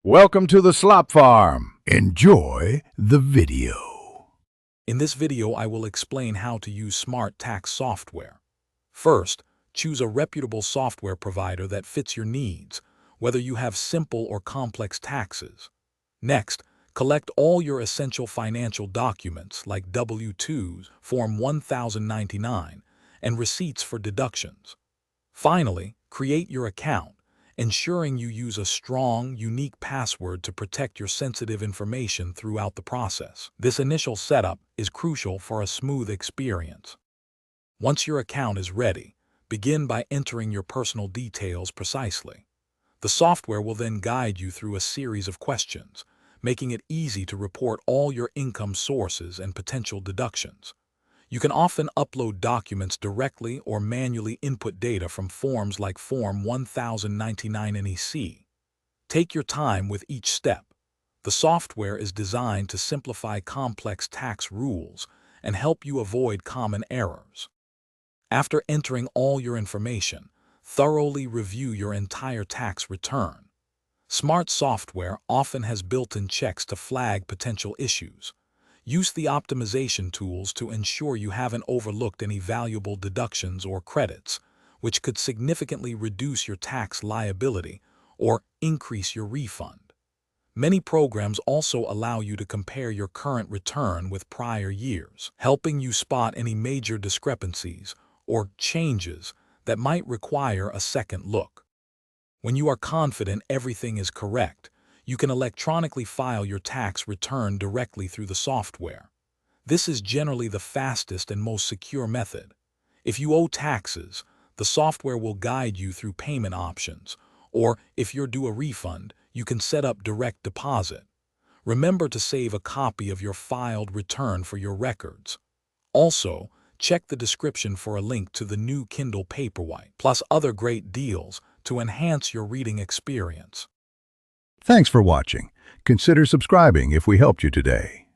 Welcome to the Slop Farm. Enjoy the video. In this video, I will explain how to use smart tax software. First, choose a reputable software provider that fits your needs, whether you have simple or complex taxes. Next, collect all your essential financial documents like W-2s, Form 1099, and receipts for deductions. Finally, create your account, ensuring you use a strong, unique password to protect your sensitive information throughout the process. This initial setup is crucial for a smooth experience. Once your account is ready, begin by entering your personal details precisely. The software will then guide you through a series of questions, making it easy to report all your income sources and potential deductions. You can often upload documents directly or manually input data from forms like Form 1099 NEC. Take your time with each step. The software is designed to simplify complex tax rules and help you avoid common errors. After entering all your information, thoroughly review your entire tax return. Smart software often has built-in checks to flag potential issues. Use the optimization tools to ensure you haven't overlooked any valuable deductions or credits, which could significantly reduce your tax liability or increase your refund. Many programs also allow you to compare your current return with prior years, helping you spot any major discrepancies or changes that might require a second look. When you are confident everything is correct, you can electronically file your tax return directly through the software. This is generally the fastest and most secure method. If you owe taxes, the software will guide you through payment options, or if you're due a refund, you can set up direct deposit. Remember to save a copy of your filed return for your records. Also, check the description for a link to the new Kindle Paperwhite, plus other great deals to enhance your reading experience. Thanks for watching. Consider subscribing if we helped you today.